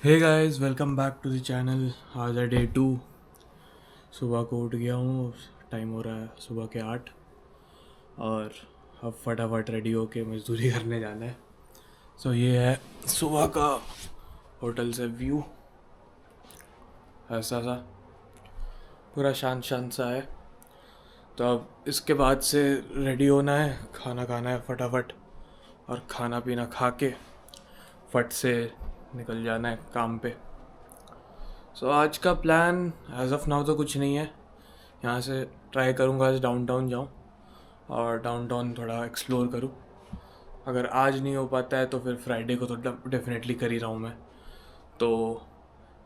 Hey guys, welcome back to the channel. आज है day 2। सुबह को उठ गया हूँ। टाइम हो रहा है सुबह के 8 और अब फटाफट रेडी होके मजदूरी करने जाना है। ये है सुबह का होटल से व्यू। ऐसा सा पूरा शांत शांत सा है। तो अब इसके बाद से रेडी होना है, खाना खाना है फटाफट और खाना पीना खा के फट से निकल जाना है काम पे। आज का प्लान एज ऑफ नाउ तो कुछ नहीं है। यहाँ से ट्राई करूँगा आज डाउनटाउन जाऊँ और डाउनटाउन थोड़ा एक्सप्लोर करूँ। अगर आज नहीं हो पाता है तो फिर फ्राइडे को तो डेफिनेटली कर ही रहा हूँ मैं। तो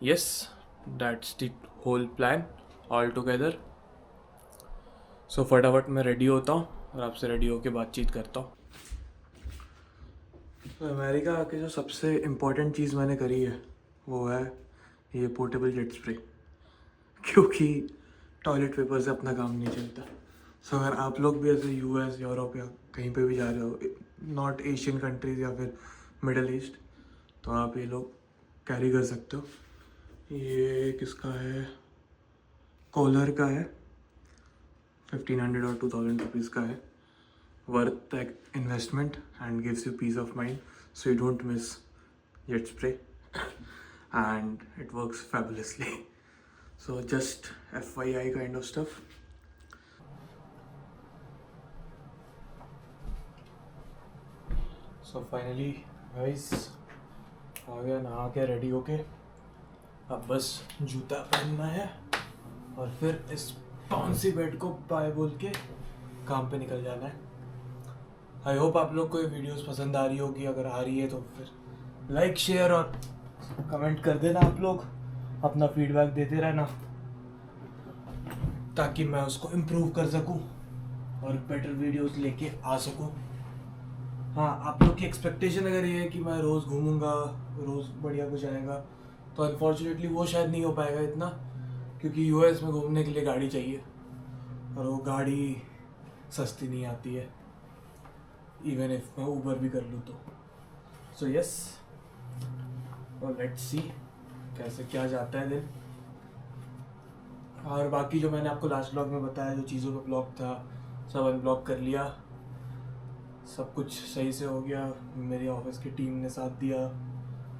yes, that's the whole plan all together. फटाफट मैं रेडी होता हूँ और आपसे रेडी होके बातचीत करता हूँ। अमेरिका आके जो सबसे इम्पोर्टेंट चीज़ मैंने करी है वो है ये पोर्टेबल जेट स्प्रे, क्योंकि टॉयलेट पेपर से अपना काम नहीं चलता। अगर आप लोग भी ऐसे यूएस, यूरोप या कहीं पे भी जा रहे हो, नॉर्थ एशियन कंट्रीज़ या फिर मिडल ईस्ट, तो आप ये लोग कैरी कर सकते हो। ये किसका है? कॉलर का है। 1500 और 2000 रुपीज़ का है। Worth investment and gives you peace of mind, so you don't miss jet spray and it works fabulously. Just FYI kind of stuff. Finally guys, आ गया नहा के रेडी होके। अब बस जूता पहनना है और फिर इस बाउंसी बेड को बाय बोल के काम पे निकल जाना है। आई होप आप लोग को ये वीडियोस पसंद आ रही होगी। अगर आ रही है तो फिर लाइक, शेयर और कमेंट कर देना। आप लोग अपना फीडबैक देते रहना ताकि मैं उसको इम्प्रूव कर सकूं और बेटर वीडियोस लेके आ सकूं। हाँ, आप लोग की एक्सपेक्टेशन अगर ये है कि मैं रोज़ घूमूंगा, रोज़ बढ़िया कुछ आएगा, तो अनफॉर्चुनेटली वो शायद नहीं हो पाएगा इतना, क्योंकि यूएस में घूमने के लिए गाड़ी चाहिए और वो गाड़ी सस्ती नहीं आती है, इवन इफ मैं ऊबर भी कर लूँ तो। यस, और लेट्स सी कैसे क्या जाता है दिन। और बाकी जो मैंने आपको लास्ट ब्लॉग में बताया, जो चीज़ों का ब्लॉग था, सब अनब्लॉक कर लिया। सब कुछ सही से हो गया। मेरी ऑफिस की टीम ने साथ दिया,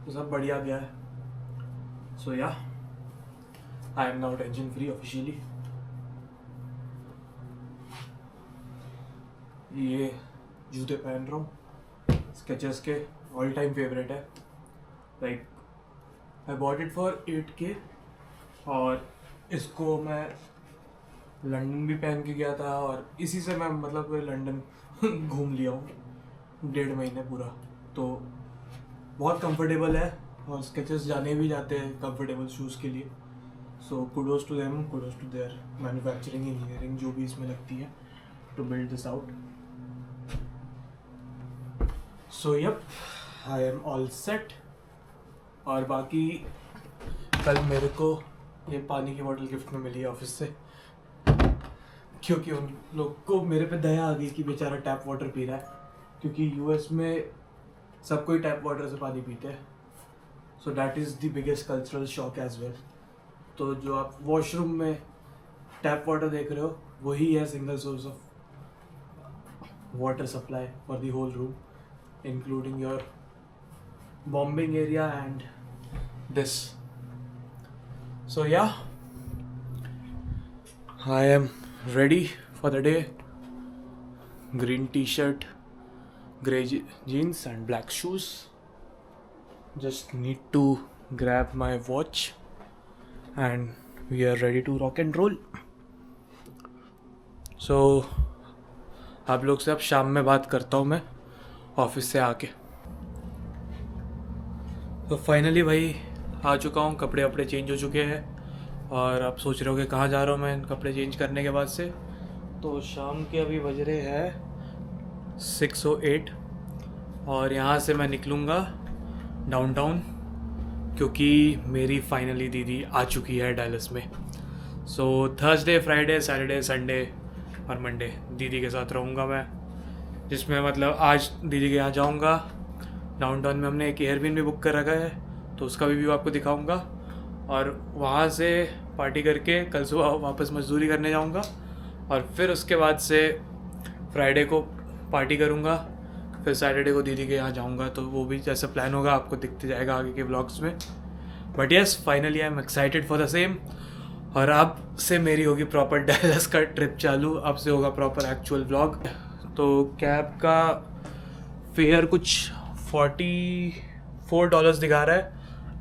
तो सब बढ़िया गया है। या I am now tension free officially. ये जूते पहन रहा हूँ, स्केचर्स के ऑल टाइम फेवरेट है। Like I bought it for 8K और इसको मैं लंदन भी पहन के गया था और इसी से मैं मतलब लंदन घूम लिया हूँ 1.5 महीने पूरा। तो बहुत कंफर्टेबल है और स्केचेस जाने भी जाते हैं कंफर्टेबल शूज़ के लिए। Kudos to them, kudos to their manufacturing engineering जो भी इसमें लगती है to build this out. Yup, I am all set. और बाकी कल मेरे को ये पानी की बोतल गिफ्ट में मिली है ऑफिस से, क्योंकि उन लोग को मेरे पे दया आ गई कि बेचारा टैप वाटर पी रहा है, क्योंकि यूएस में सब कोई टैप वाटर से पानी पीते हैं। That is the biggest cultural shock as well. तो जो आप वॉशरूम में टैप वाटर देख रहे हो, वही है single source of water supply for the whole room, including your bombing area and this. Yeah, I am ready for the day. Green t-shirt, grey jeans and black shoes. Just need to grab my watch and we are ready to rock and roll. आप लोग से अब शाम में बात करता हूँ मैं ऑफिस से आके। फाइनली भाई आ चुका हूँ, कपड़े वपड़े चेंज हो चुके हैं और आप सोच रहे हो कि कहाँ जा रहा हूँ मैं कपड़े चेंज करने के बाद से। तो शाम के अभी बज रहे हैं 6:08 और यहाँ से मैं निकलूँगा डाउनटाउन, क्योंकि मेरी फाइनली दीदी आ चुकी है डैलस में। थर्सडे, फ्राइडे, सैटरडे, संडे और मंडे दीदी के साथ रहूँगा मैं, जिसमें मतलब आज दीदी के यहाँ जाऊँगा। डाउनटाउन में हमने एक एयरबिन भी बुक कर रखा है तो उसका भी व्यू आपको दिखाऊंगा। और वहाँ से पार्टी करके कल सुबह वापस मजदूरी करने जाऊंगा, और फिर उसके बाद से फ्राइडे को पार्टी करूंगा, फिर सैटरडे को दीदी के यहाँ जाऊंगा। तो वो भी जैसा प्लान होगा आपको दिखते जाएगा आगे के व्लॉग्स में। But yes, finally I am excited for the same. और अब से मेरी होगी प्रॉपर डैलस का ट्रिप चालू, अब से होगा प्रॉपर एक्चुअल व्लॉग। तो कैब का फेयर कुछ $44 दिखा रहा है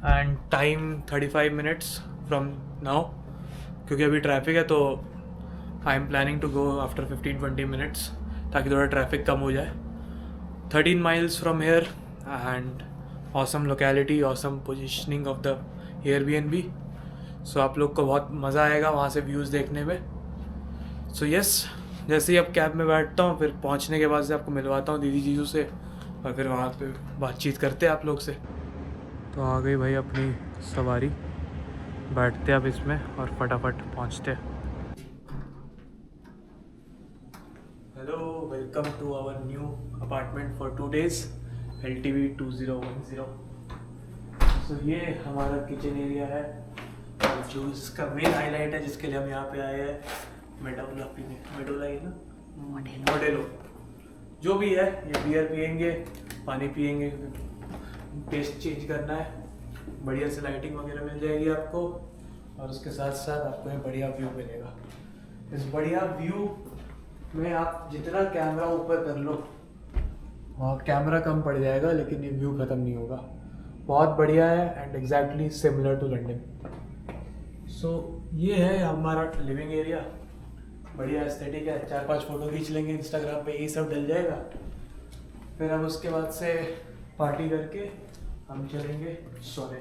and time 35 minutes from now, क्योंकि अभी ट्रैफिक है। तो I am planning to go after 15-20 minutes ताकि थोड़ा ट्रैफिक कम हो जाए। 13 miles from here and awesome locality, awesome positioning of the Airbnb. So आप लोग को बहुत मज़ा आएगा वहाँ से व्यूज़ देखने में। सो यस, जैसे ही अब कैब में बैठता हूँ, फिर पहुँचने के बाद से आपको मिलवाता हूँ दीदी जीजू से, और फिर वहाँ पे बातचीत करते हैं आप लोग से। तो आ गई भाई अपनी सवारी, बैठते अब इसमें और फटाफट पहुँचते। Hello, welcome to our new apartment for 2 days, LTV 2010। So ये हमारा किचन एरिया है, और जो इसका मेन हाईलाइट है जिसके लिए हम यहाँ पे आए हैं, मेडोला पीने। मेडोला ही ना, मोडेलो जो भी है। ये बियर पियेंगे, पानी पियेंगे, टेस्ट चेंज करना है। बढ़िया से लाइटिंग वगैरह मिल जाएगी आपको, और उसके साथ साथ आपको एक बढ़िया व्यू मिलेगा। इस बढ़िया व्यू में आप जितना कैमरा ऊपर कर लो वहाँ कैमरा कम पड़ जाएगा, लेकिन ये व्यू ख़त्म नहीं होगा। बहुत बढ़िया है and exactly similar to London. So ये है हमारा लिविंग एरिया, बढ़िया एस्थेटिक है। 4-5 फोटो खींच लेंगे, इंस्टाग्राम पे यही सब डल जाएगा। फिर हम उसके बाद से पार्टी करके हम चलेंगे सोने।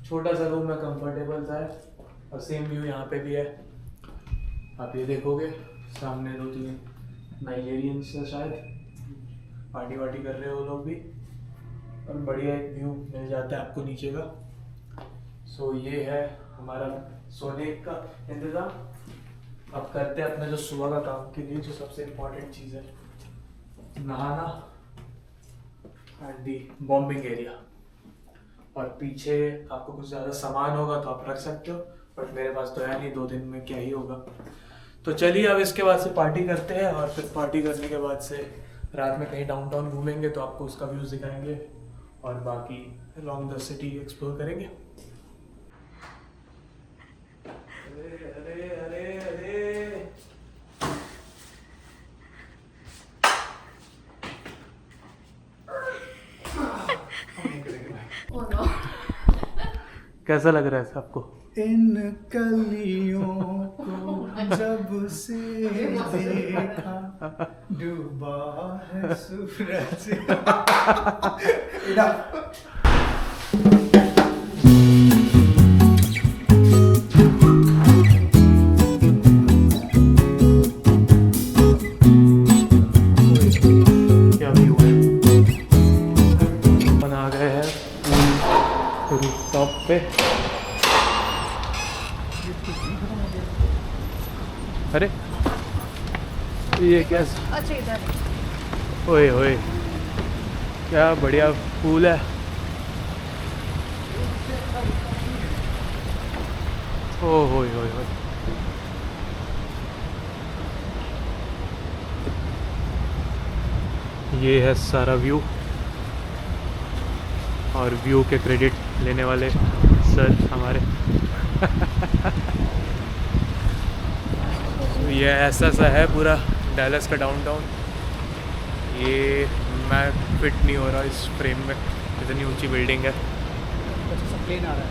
छोटा सा रूम है, कंफर्टेबल सा है, और सेम व्यू यहाँ पे भी है। आप ये देखोगे सामने 2-3 नाइजेरियंस है, शायद पार्टी वार्टी कर रहे हो लोग भी, और बढ़िया एक व्यू मिल जाता है आपको नीचे का। सो ये है हमारा सोने का इंतज़ाम। अब करते हैं अपना जो सुबह का काम के लिए जो सबसे इम्पोर्टेंट चीज़ है, नहाना एंड दी बॉम्बिंग एरिया। और पीछे आपको कुछ ज़्यादा सामान होगा तो आप रख सकते हो, बट मेरे पास तो है नहीं, 2 दिन में क्या ही होगा। तो चलिए अब इसके बाद से पार्टी करते हैं, और फिर पार्टी करने के बाद से रात में कहीं डाउनटाउन घूमेंगे तो आपको उसका व्यूज़ दिखाएंगे, और बाकी अलॉन्ग द सिटी एक्सप्लोर करेंगे। अरे अरे अरे अरे, कैसा लग रहा है आपको? इन कलियों को जब से देखा डूबा है सूरज। क्या व्यू है। बना गए हैं रूफटॉप पे। अरे ये क्या, अच्छा इधर। ओए ओए, क्या बढ़िया फूल है। ओ होए होए होए, ये है सारा व्यू, और व्यू के क्रेडिट लेने वाले सर हमारे। ये ऐसा सा है पूरा डैलस का डाउनटाउन। ये मैं फिट नहीं हो रहा इस फ्रेम में, इतनी ऊंची बिल्डिंग है। प्लेन आ रहा है,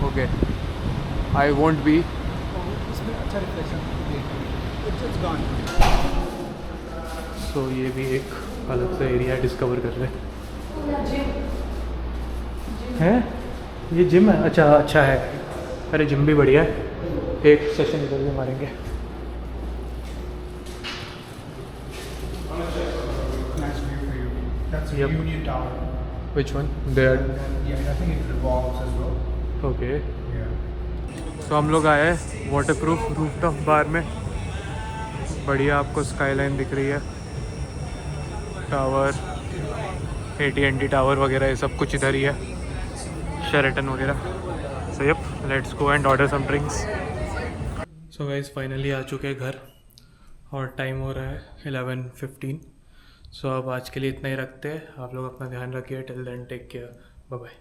ओके, आई वोंट बी। इसमें अच्छा रिफ्लेक्शन। सो ये भी एक अलग सा एरिया डिस्कवर कर रहे हैं। ये जिम है, अच्छा अच्छा है। अरे जिम भी बढ़िया है, एक सेशन इधर भी मारेंगे। Yep. Union Tower. Which one? There. Yeah, I think it revolves as well. Okay. Yeah. तो हम लोग आए हैं वाटरप्रूफ रूफटॉप बार में। बढ़िया आपको स्काईलाइन दिख रही है, टावर, AT&T टावर वगैरह ये सब कुछ इधर ही है, शेरेटन वगैरह। So yup, let's go and order some drinks. So guys finally आ चुके हैं घर और टाइम हो रहा है 11:15। सो अब आज के लिए इतना ही रखते हैं। आप लोग अपना ध्यान रखिए। Till then take care, bye bye.